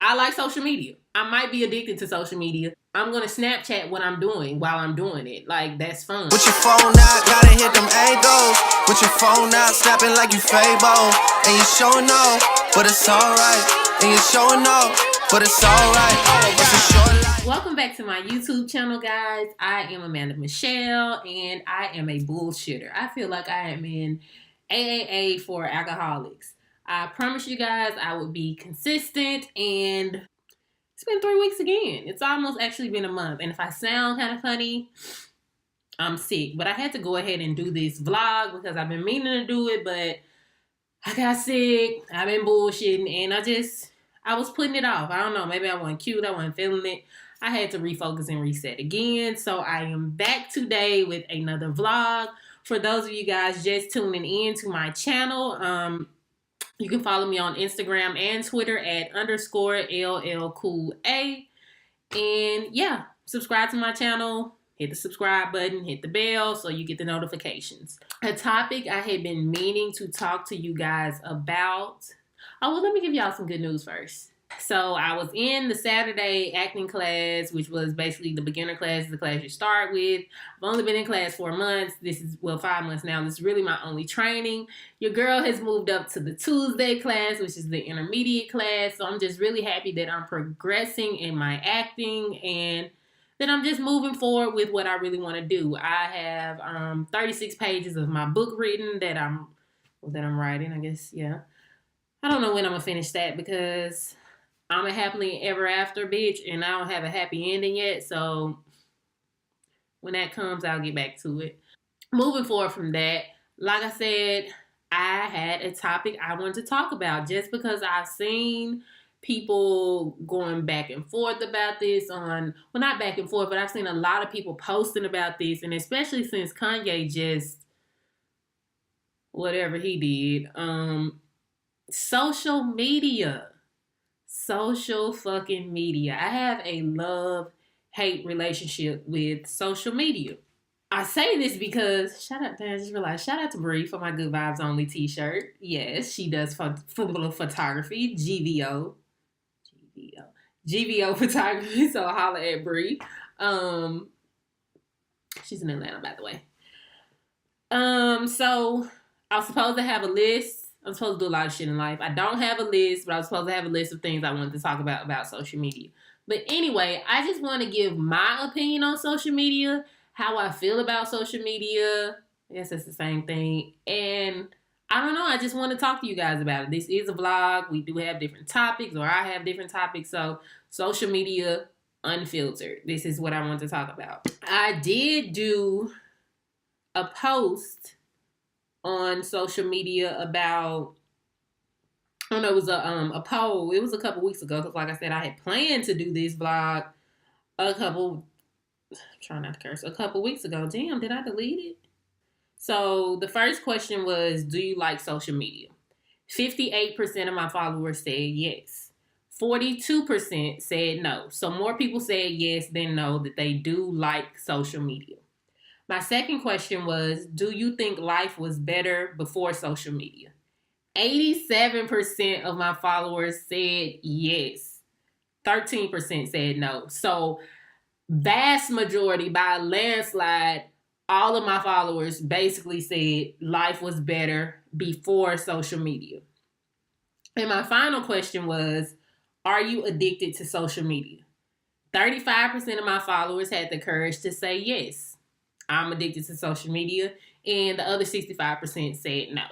I like social media. I might be addicted to social media. I'm going to Snapchat what I'm doing while I'm doing it. Like, that's fun. With your phone out, gotta hit them angles. With your phone out, snapping like you Fable. And you showing off, but it's alright. And you showing off, but it's alright. It's a short life. Welcome back to my YouTube channel, guys. I am Amanda Michelle, and I am a bullshitter. I feel like I am in AAA for alcoholics. I promise you guys I will be consistent, and it's been 3 weeks again. It's almost actually been a month, and if I sound kind of funny, I'm sick. But I had to go ahead and do this vlog because I've been meaning to do it, but I got sick. I've been bullshitting, and I was putting it off. I don't know. Maybe I wasn't cute. I wasn't feeling it. I had to refocus and reset again. So I am back today with another vlog. For those of you guys just tuning in to my channel, you can follow me on Instagram and Twitter at _LLCoolA. And yeah, subscribe to my channel. Hit the subscribe button. Hit the bell so you get the notifications. A topic I had been meaning to talk to you guys about. Oh, well, let me give y'all some good news first. So I was in the Saturday acting class, which was basically the beginner class, the class you start with. I've only been in class 4 months. This is, well, 5 months now. This is really my only training. Your girl has moved up to the Tuesday class, which is the intermediate class. So I'm just really happy that I'm progressing in my acting and that I'm just moving forward with what I really want to do. I have 36 pages of my book written that I'm writing, I guess, yeah. I don't know when I'm going to finish that because I'm a happily ever after bitch and I don't have a happy ending yet. So when that comes, I'll get back to it. Moving forward from that, like I said, I had a topic I wanted to talk about just because I've seen people going back and forth about this well, not back and forth, but I've seen a lot of people posting about this, and especially since Kanye just, whatever he did, social media. Social fucking media. I have a love-hate relationship with social media. I say this because, I just realized, shout out to Bree for my Good Vibes Only t-shirt. Yes, she does photography, GVO photography, so holla at Bree. She's in Atlanta, by the way. So I was supposed to have a list. I'm supposed to do a lot of shit in life. I don't have a list, but I was supposed to have a list of things I wanted to talk about social media. But anyway, I just want to give my opinion on social media, how I feel about social media. I guess it's the same thing. And I don't know, I just want to talk to you guys about it. This is a vlog. We do have different topics, or I have different topics. So social media unfiltered. This is what I want to talk about. I did do a post on social media about, I don't know, it was a poll. It was a couple weeks ago because, like I said, I had planned to do this vlog a couple weeks ago. Damn, did I delete it? So the first question was, do you like social media? 58% of my followers said yes. 42% said no. So more people said yes than no, that they do like social media. My second question was, do you think life was better before social media? 87% of my followers said yes. 13% said no. So vast majority, by a landslide, all of my followers basically said life was better before social media. And my final question was, are you addicted to social media? 35% of my followers had the courage to say yes, I'm addicted to social media, and the other 65% said no.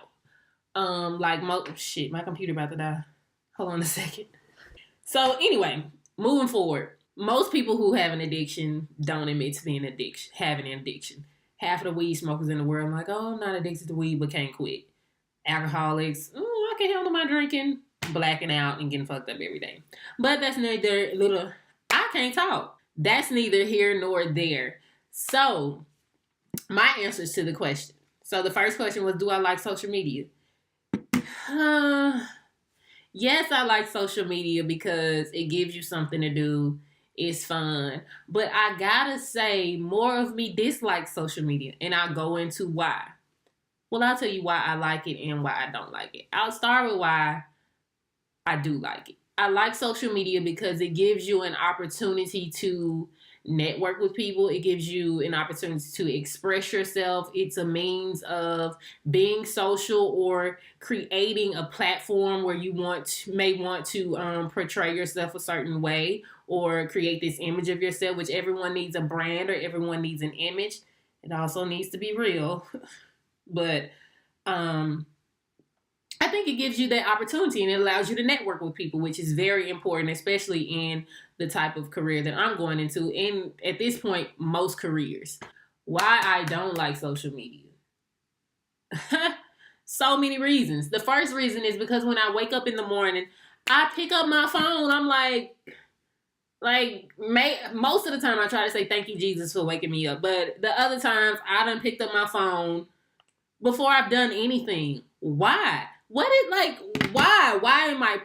Shit, my computer about to die. Hold on a second. So anyway, moving forward, most people who have an addiction don't admit to being having an addiction. Half of the weed smokers in the world are like, oh, I'm not addicted to weed, but can't quit. Alcoholics, I can handle my drinking, blacking out and getting fucked up every day. But that's neither I can't talk. That's neither here nor there. So my answers to the question. So the first question was, do I like social media? Yes, I like social media because it gives you something to do. It's fun. But I gotta say, more of me dislikes social media. And I'll go into why. Well, I'll tell you why I like it and why I don't like it. I'll start with why I do like it. I like social media because it gives you an opportunity to network with people. It gives you an opportunity to express yourself. It's a means of being social or creating a platform where you may want to portray yourself a certain way or create this image of yourself, which everyone needs a brand or everyone needs an image. It also needs to be real. But I think it gives you that opportunity and it allows you to network with people, which is very important, especially in the type of career that I'm going into. And at this point, most careers. Why I don't like social media. So many reasons. The first reason is because when I wake up in the morning, I pick up my phone. I'm most of the time I try to say thank you, Jesus, for waking me up. But the other times I done picked up my phone before I've done anything. Why? Why am I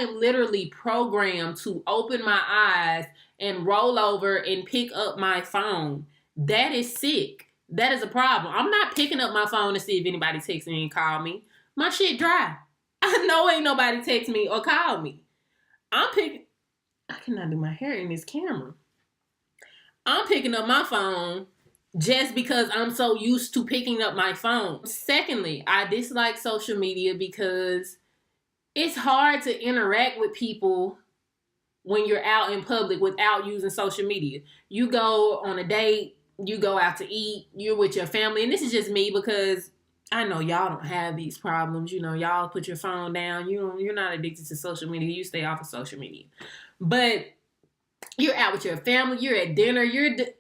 am literally programmed to open my eyes and roll over and pick up my phone. That is sick. That is a problem. I'm not picking up my phone to see if anybody texts me and call me. My shit dry. I know ain't nobody text me or call me. I cannot do my hair in this camera. I'm picking up my phone just because I'm so used to picking up my phone. Secondly, I dislike social media because it's hard to interact with people when you're out in public without using social media. You go on a date, you go out to eat, you're with your family, and this is just me because I know y'all don't have these problems. You know, y'all put your phone down. You're not addicted to social media. You stay off of social media. But you're out with your family, you're at dinner,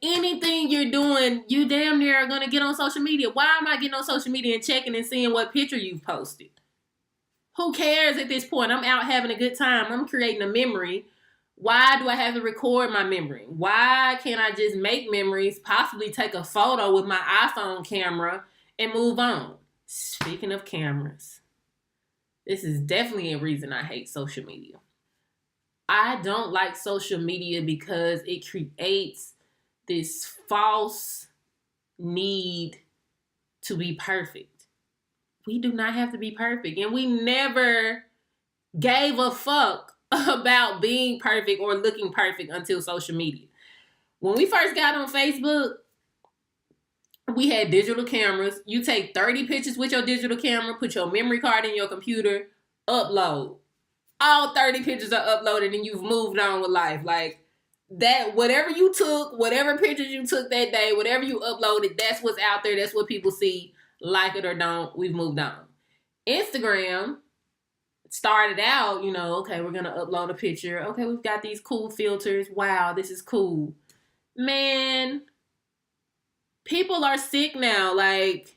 anything you're doing, you damn near are going to get on social media. Why am I getting on social media and checking and seeing what picture you've posted? Who cares at this point? I'm out having a good time. I'm creating a memory. Why do I have to record my memory? Why can't I just make memories, possibly take a photo with my iPhone camera and move on? Speaking of cameras, this is definitely a reason I hate social media. I don't like social media because it creates this false need to be perfect. We do not have to be perfect. And we never gave a fuck about being perfect or looking perfect until social media. When we first got on Facebook, we had digital cameras. You take 30 pictures with your digital camera, put your memory card in your computer, upload. All 30 pictures are uploaded and you've moved on with life. Like that, whatever you took, whatever pictures you took that day, whatever you uploaded, that's what's out there. That's what people see. Like it or don't, we've moved on. Instagram started out, okay, we're going to upload a picture. Okay, we've got these cool filters. Wow, this is cool. Man, people are sick now. Like,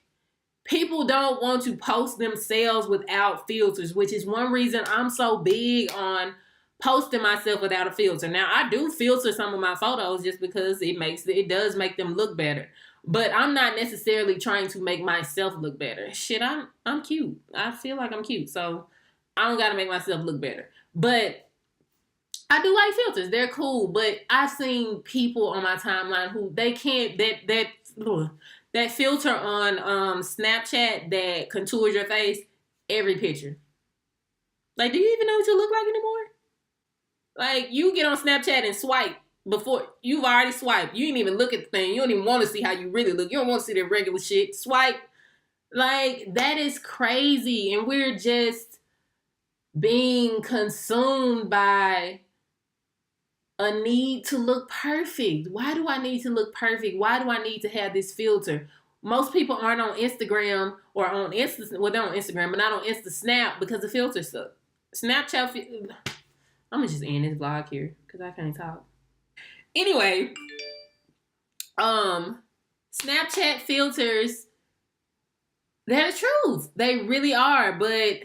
people don't want to post themselves without filters, which is one reason I'm so big on posting myself without a filter. Now, I do filter some of my photos just because it does make them look better. But I'm not necessarily trying to make myself look better. Shit, I'm cute. I feel like I'm cute, so I don't gotta make myself look better. But I do like filters. They're cool. But I've seen people on my timeline who they can't that filter on Snapchat that contours your face, every picture. Like, do you even know what you look like anymore? Like, you get on Snapchat and swipe before you've already swiped. You didn't even look at the thing. You don't even want to see how you really look. You don't want to see the regular shit. Swipe. Like, that is crazy. And we're just being consumed by a need to look perfect. Why do I need to look perfect? Why do I need to have this filter? Most people aren't on Instagram or on Insta. Well, they're on Instagram, but not on Insta Snap because the filter suck. Snapchat. I'm gonna just end this vlog here because I can't talk. Anyway, Snapchat filters, they're the truth. They really are, but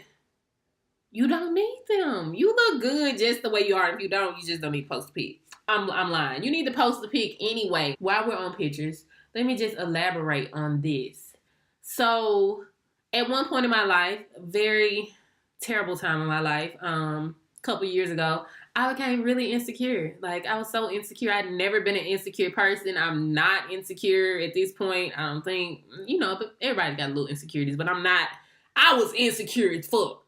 you don't need them. You look good just the way you are. If you don't, you just don't need to post a pic. I'm lying. You need to post the pic anyway. While we're on pictures, let me just elaborate on this. So, at one point in my life, very terrible time in my life, a couple years ago, I became really insecure. Like, I was so insecure. I'd never been an insecure person. I'm not insecure at this point. I don't think, but everybody got little insecurities, but I'm not I was insecure as fuck,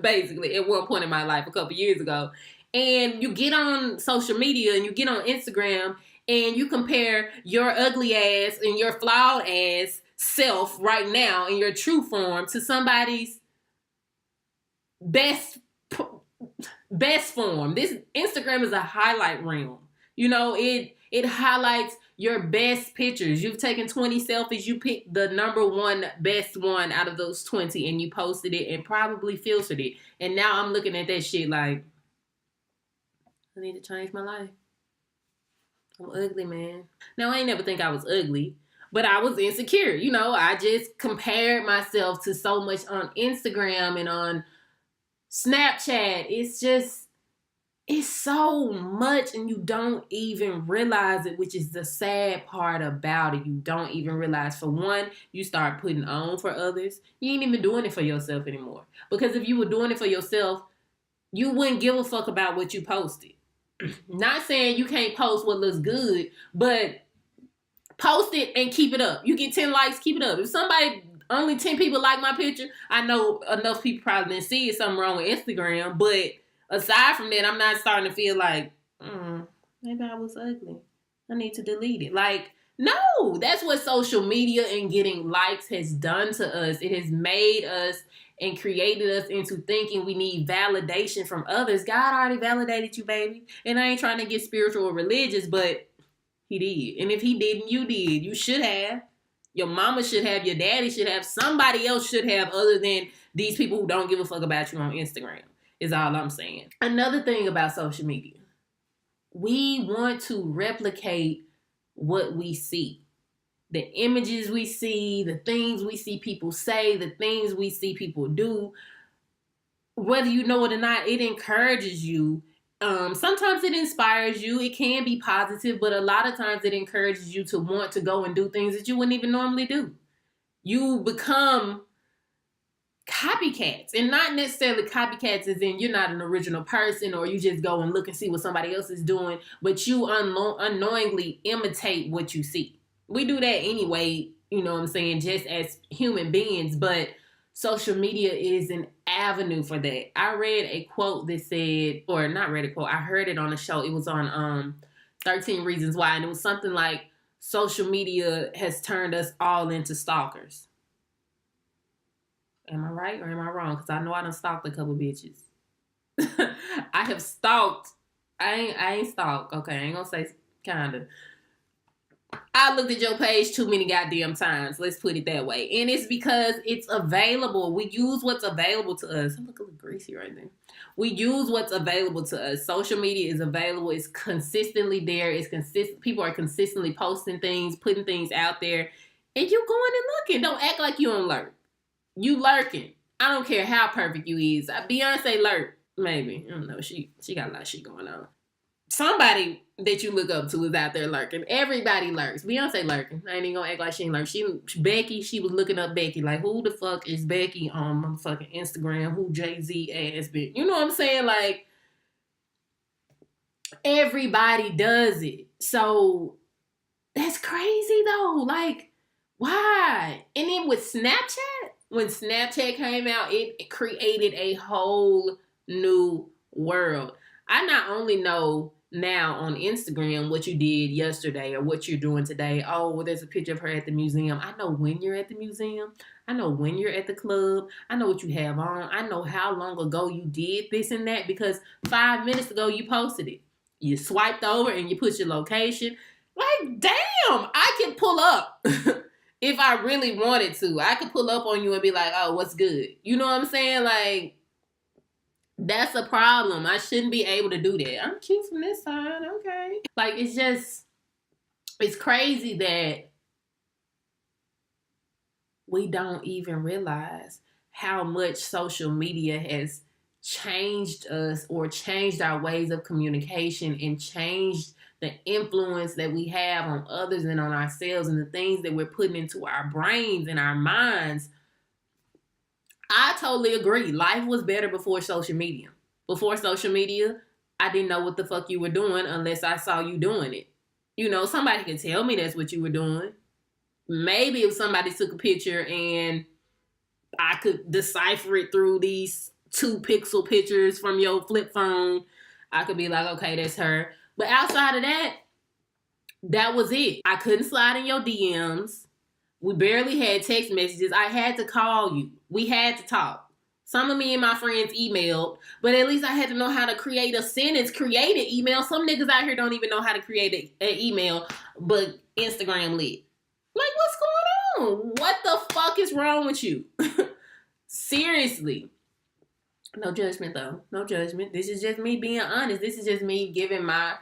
basically, at one point in my life a couple years ago. And you get on social media and you get on Instagram and you compare your ugly ass and your flawed ass self right now in your true form to somebody's best form. This Instagram is a highlight reel. You know, it highlights your best pictures. You've taken 20 selfies. You picked the number one best one out of those 20 and you posted it and probably filtered it. And now I'm looking at that shit like, I need to change my life. I'm ugly, man. Now, I ain't never think I was ugly, but I was insecure. You know, I just compared myself to so much on Instagram and on Snapchat. It's so much and you don't even realize it, which is the sad part about it. You don't even realize. For one, you start putting on for others. You ain't even doing it for yourself anymore. Because if you were doing it for yourself, you wouldn't give a fuck about what you posted. Not saying you can't post what looks good, but post it and keep it up. You get 10 likes, keep it up. If only 10 people like my picture, I know enough people probably didn't see it. Something wrong with Instagram. But aside from that, I'm not starting to feel like, maybe I was ugly. I need to delete it. Like, no, that's what social media and getting likes has done to us. It has made us and created us into thinking we need validation from others. God already validated you, baby. And I ain't trying to get spiritual or religious, but he did. And if he didn't, you did. You should have. Your mama should have. Your daddy should have. Somebody else should have, other than these people who don't give a fuck about you on Instagram, is all I'm saying. Another thing about social media. We want to replicate what we see. The images we see, the things we see people say, the things we see people do, whether you know it or not, it encourages you. Sometimes it inspires you. It can be positive, but a lot of times it encourages you to want to go and do things that you wouldn't even normally do. You become copycats, and not necessarily copycats as in you're not an original person or you just go and look and see what somebody else is doing, but you unknowingly imitate what you see. We do that anyway, you know what I'm saying, just as human beings, but social media is an avenue for that. I read a quote that said, or not read a quote, I heard it on a show. It was on 13 Reasons Why, and it was something like, social media has turned us all into stalkers. Am I right or am I wrong? Because I know I done stalked a couple bitches. I have stalked. I ain't stalked. Okay, I ain't gonna say kinda. I looked at your page too many goddamn times. Let's put it that way. And it's because it's available. We use what's available to us. I look a little greasy right there. We use what's available to us. Social media is available. It's consistently there. It's consistent. People are consistently posting things, putting things out there. And you going and looking. Don't act like you don't lurk. You lurking. I don't care how perfect you is. Beyonce lurk. Maybe. I don't know. She got a lot of shit going on. Somebody that you look up to is out there lurking. Everybody lurks. Beyonce lurking. I ain't even gonna act like she ain't lurking. Becky, she was looking up Becky. Like, who the fuck is Becky on motherfucking Instagram? Who Jay-Z ass bitch? You know what I'm saying? Like, everybody does it. So, that's crazy though. Like, why? And then with Snapchat, when Snapchat came out, it created a whole new world. I not only know now on Instagram what you did yesterday or what you're doing today. Oh, well, there's a picture of her at the museum. I know when you're at the museum. I know when you're at the club. I know what you have on. I know how long ago you did this and that because 5 minutes ago you posted it. You swiped over and you put your location. Like, damn, I can pull up if I really wanted to. I could pull up on you and be like, oh, what's good? You know what I'm saying? Like, that's a problem. I shouldn't be able to do that. I'm cute from this side. Okay. Like, it's crazy that we don't even realize how much social media has changed us or changed our ways of communication and changed the influence that we have on others and on ourselves and the things that we're putting into our brains and our minds. I totally agree. Life was better before social media. Before social media, I didn't know what the fuck you were doing unless I saw you doing it. You know, somebody could tell me that's what you were doing. Maybe if somebody took a picture and I could decipher it through these 2-pixel pictures from your flip phone. I could be like, okay, that's her. But outside of that, that was it. I couldn't slide in your DMs. We barely had text messages. I had to call you. We had to talk. Some of me and my friends emailed, but at least I had to know how to create a sentence, create an email. Some niggas out here don't even know how to create an email, but Instagram lit. Like, what's going on? What the fuck is wrong with you? Seriously. No judgment, though. No judgment. This is just me being honest. This is just me giving my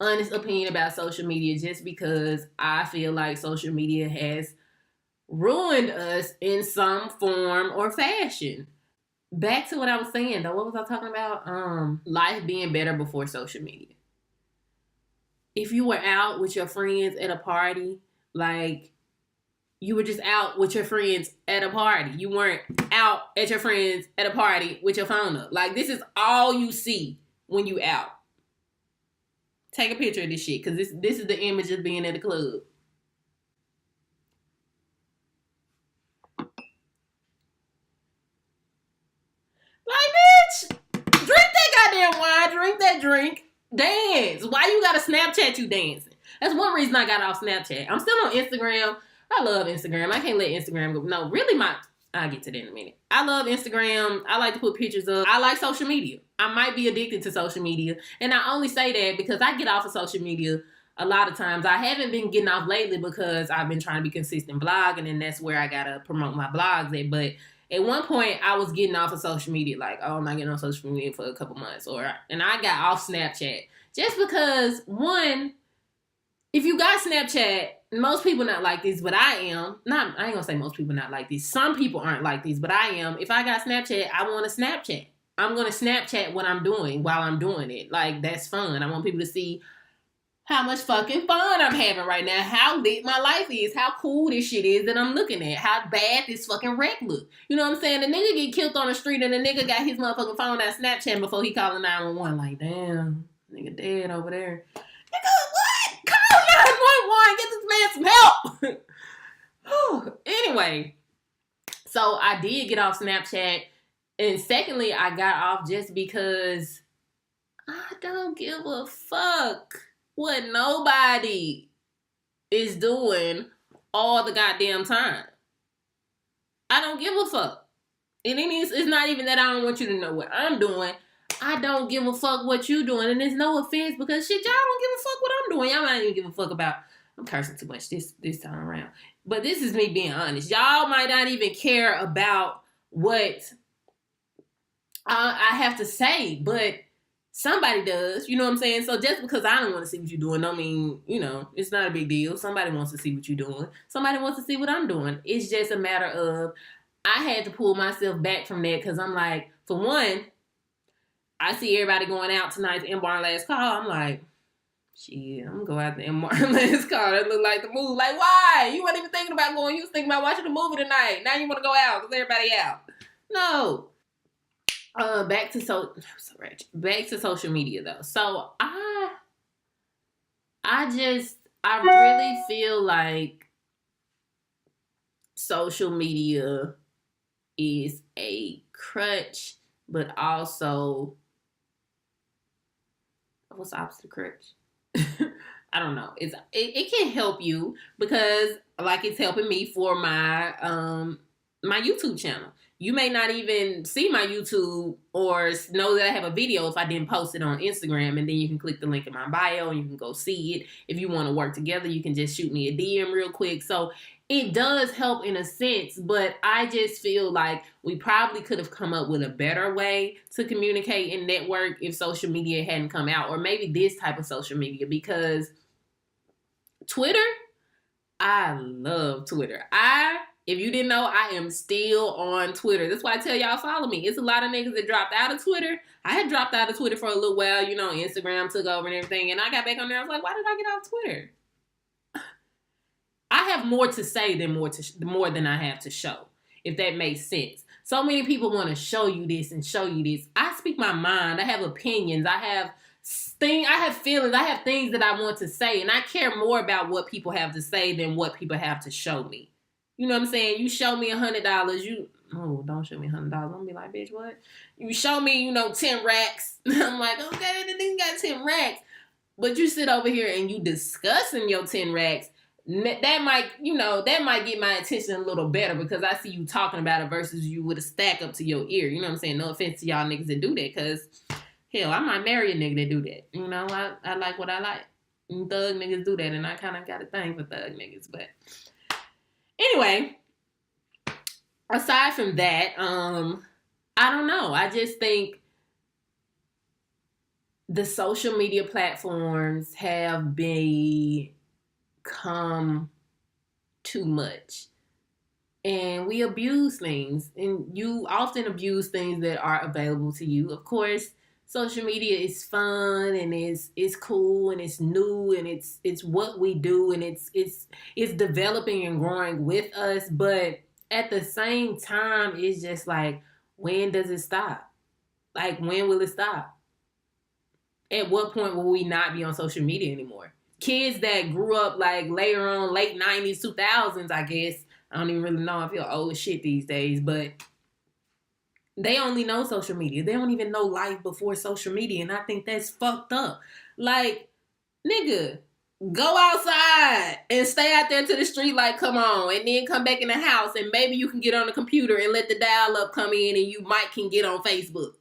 honest opinion about social media, just because I feel like social media has ruined us in some form or fashion. Back to what I was saying, though. What was I talking about? Life being better before social media. If you were out with your friends at a party, like, you were just out with your friends at a party. You weren't out at your friends at a party with your phone up. Like, this is all you see when you out. Take a picture of this shit, because this is the image of being at a club. Like, bitch, drink that goddamn wine, drink that drink, dance. Why you gotta Snapchat you dancing? That's one reason I got off Snapchat. I'm still on Instagram. I love Instagram. I can't let Instagram go. No, really, I'll get to that in a minute. I love Instagram. I like to put pictures up. I like social media. I might be addicted to social media. And I only say that because I get off of social media a lot of times. I haven't been getting off lately because I've been trying to be consistent blogging, and that's where I gotta promote my blogs at. But at one point, I was getting off of social media, like, oh, I'm not getting on social media for a couple months. And I got off Snapchat. Just because, one, if you got Snapchat, most people not like this, but I am. I ain't gonna say most people not like this. Some people aren't like this, but I am. If I got Snapchat, I want to Snapchat. I'm gonna Snapchat what I'm doing while I'm doing it. Like, that's fun. I want people to see how much fucking fun I'm having right now, how lit my life is, how cool this shit is that I'm looking at, how bad this fucking wreck look. You know what I'm saying? The nigga get killed on the street and the nigga got his motherfucking phone out Snapchat before he calling 911. Like, damn, nigga dead over there. Nigga, what? Call 911, get this man some help. Anyway, so I did get off Snapchat. And secondly, I got off just because I don't give a fuck what nobody is doing all the goddamn time. I don't give a fuck. And it's not even that I don't want you to know what I'm doing. I don't give a fuck what you doing. And there's no offense because shit, y'all don't give a fuck what I'm doing. Y'all might even give a fuck about, I'm cursing too much this time around. But this is me being honest. Y'all might not even care about what I have to say, but somebody does, you know what I'm saying? So just because I don't want to see what you're doing, don't mean, it's not a big deal. Somebody wants to see what you're doing. Somebody wants to see what I'm doing. It's just a matter of, I had to pull myself back from that because I'm like, for one, I see everybody going out tonight to M-Bar Last Call. I'm like, shit, I'm going to go out to M-Bar Last Call. That look like the movie. Like, why? You weren't even thinking about going. You was thinking about watching the movie tonight. Now you want to go out because everybody out. No. Back to social media though. So I really feel like social media is a crutch, but also, what's the opposite of crutch? I don't know. It can help you because like it's helping me for my my YouTube channel. You may not even see my YouTube or know that I have a video if I didn't post it on Instagram, and then you can click the link in my bio and you can go see it. If you want to work together, you can just shoot me a DM real quick. So it does help in a sense, but I just feel like we probably could have come up with a better way to communicate and network if social media hadn't come out, or maybe this type of social media, because Twitter, I love Twitter. If you didn't know, I am still on Twitter. That's why I tell y'all follow me. It's a lot of niggas that dropped out of Twitter. I had dropped out of Twitter for a little while. Instagram took over and everything. And I got back on there. I was like, why did I get off Twitter? I have more to say than more than I have to show, if that makes sense. So many people want to show you this and show you this. I speak my mind. I have opinions. I have feelings. I have things that I want to say. And I care more about what people have to say than what people have to show me. You know what I'm saying? You show me $100, oh, don't show me $100. I'm gonna be like, bitch, what? You show me, 10 racks. I'm like, okay, the nigga got 10 racks. But you sit over here and you discussing your 10 racks. That might get my attention a little better because I see you talking about it versus you with a stack up to your ear. You know what I'm saying? No offense to y'all niggas that do that, because hell, I might marry a nigga that do that. I like what I like. And thug niggas do that, and I kind of got a thing for thug niggas. But anyway, aside from that, I don't know. I just think the social media platforms have become too much. And we abuse things. And you often abuse things that are available to you. Of course, social media is fun and it's cool and it's new and it's what we do and it's developing and growing with us. But at the same time, it's just like, when does it stop? Like, when will it stop? At what point will we not be on social media anymore? Kids that grew up like later on, late 90s, 2000s, I guess. I don't even really know. I feel old as shit these days, but they only know social media. They don't even know life before social media, and I think that's fucked up. Like, nigga, go outside and stay out there to the street like, come on, and then come back in the house, and maybe you can get on the computer and let the dial-up come in, and you might can get on Facebook.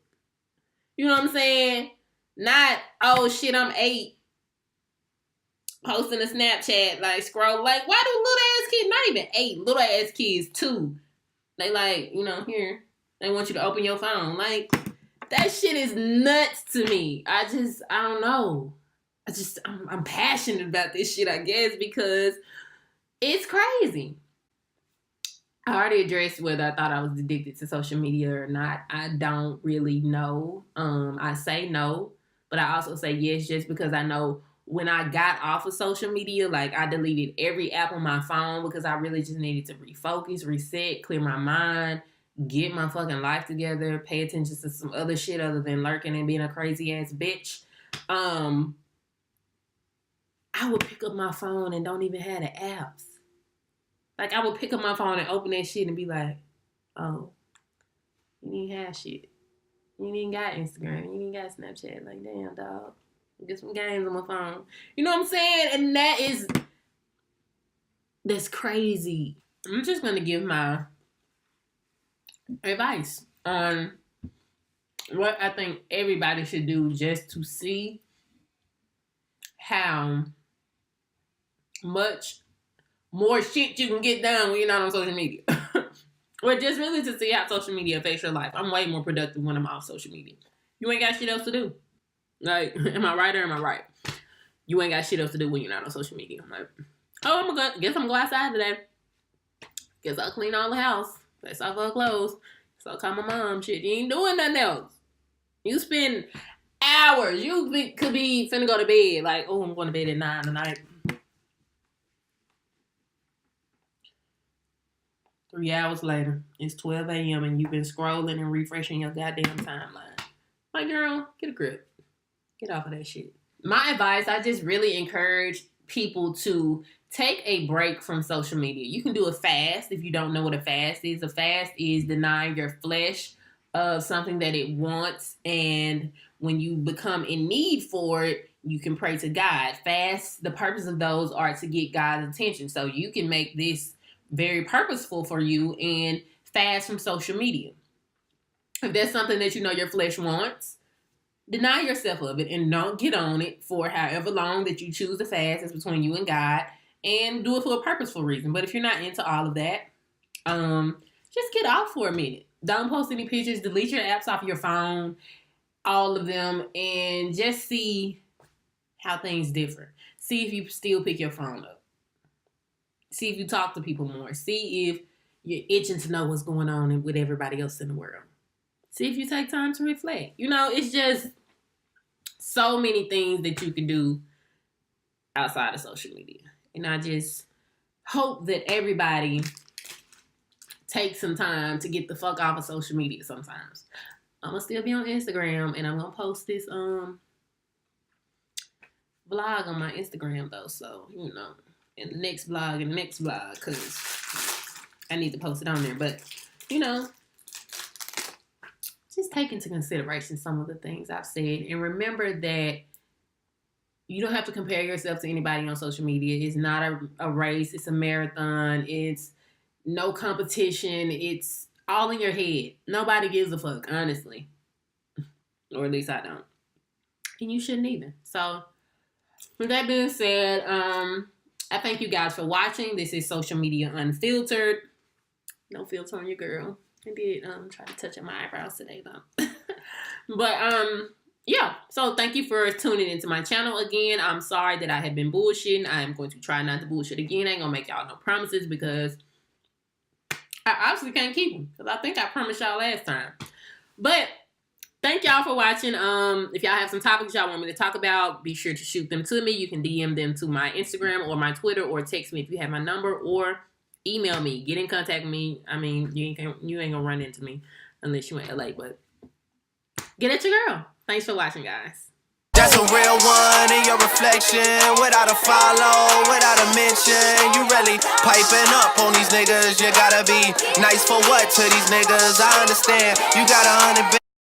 You know what I'm saying? Not, oh shit, I'm 8. Posting a Snapchat, like, scroll. Like, why do little ass kids, not even 8, little ass kids 2, they like, here, they want you to open your phone. Like, that shit is nuts to me. I don't know. I'm passionate about this shit, I guess, because it's crazy. I already addressed whether I thought I was addicted to social media or not. I don't really know. I say no, but I also say yes, just because I know when I got off of social media, like, I deleted every app on my phone because I really just needed to refocus, reset, clear my mind, get my fucking life together, pay attention to some other shit other than lurking and being a crazy ass bitch. I would pick up my phone and don't even have the apps. Like, I would pick up my phone and open that shit and be like, oh, you didn't have shit. You didn't got Instagram. You didn't got Snapchat. Like, damn, dog. Get some games on my phone. You know what I'm saying? And that's crazy. I'm just going to give my advice on what I think everybody should do just to see how much more shit you can get done when you're not on social media. Or just really to see how social media affects your life. I'm way more productive when I'm off social media. You ain't got shit else to do. Like, am I right or am I right? You ain't got shit else to do when you're not on social media. I'm like, oh, guess I'm going to go outside today. Guess I'll clean all the house. Place off her clothes. So I'll call my mom. Shit, you ain't doing nothing else. You spend hours. You could be finna go to bed. Like, oh, I'm going to bed at 9 tonight. 3 hours later, it's 12 a.m. and you've been scrolling and refreshing your goddamn timeline. Like, girl, get a grip. Get off of that shit. My advice, I just really encourage people to take a break from social media. You can do a fast if you don't know what a fast is. A fast is denying your flesh of something that it wants, and when you become in need for it, you can pray to God. Fasts, the purpose of those are to get God's attention. So you can make this very purposeful for you and fast from social media. If that's something that you know your flesh wants, deny yourself of it and don't get on it for however long that you choose to fast. It's between you and God, and do it for a purposeful reason. But if you're not into all of that, just get off for a minute. Don't post any pictures. Delete your apps off your phone, all of them, and just see how things differ. See if you still pick your phone up. See if you talk to people more. See if you're itching to know what's going on with everybody else in the world. See if you take time to reflect. It's just so many things that you can do outside of social media. And I just hope that everybody takes some time to get the fuck off of social media sometimes. I'm going to still be on Instagram, and I'm going to post this vlog on my Instagram, though. So, in the next vlog, because I need to post it on there. But, just take into consideration some of the things I've said. And remember that you don't have to compare yourself to anybody on social media. It's not a race. It's a marathon. It's no competition. It's all in your head. Nobody gives a fuck, honestly. Or at least I don't. And you shouldn't either. So, with that being said, I thank you guys for watching. This is Social Media Unfiltered. No filter on your girl. I did try to touch up my eyebrows today, though. But, yeah. So, thank you for tuning into my channel again. I'm sorry that I have been bullshitting. I am going to try not to bullshit again. I ain't gonna make y'all no promises because I obviously can't keep them. Because I think I promised y'all last time. But, thank y'all for watching. If y'all have some topics y'all want me to talk about, be sure to shoot them to me. You can DM them to my Instagram or my Twitter, or text me if you have my number, or email me. Get in contact with me. I mean, you ain't gonna run into me unless you in LA, but get at your girl. Thanks for watching, guys. That's a real one in your reflection. Without a follow, without a mention. You really piping up on these niggas. You gotta be nice for what to these niggas? I understand. You got 100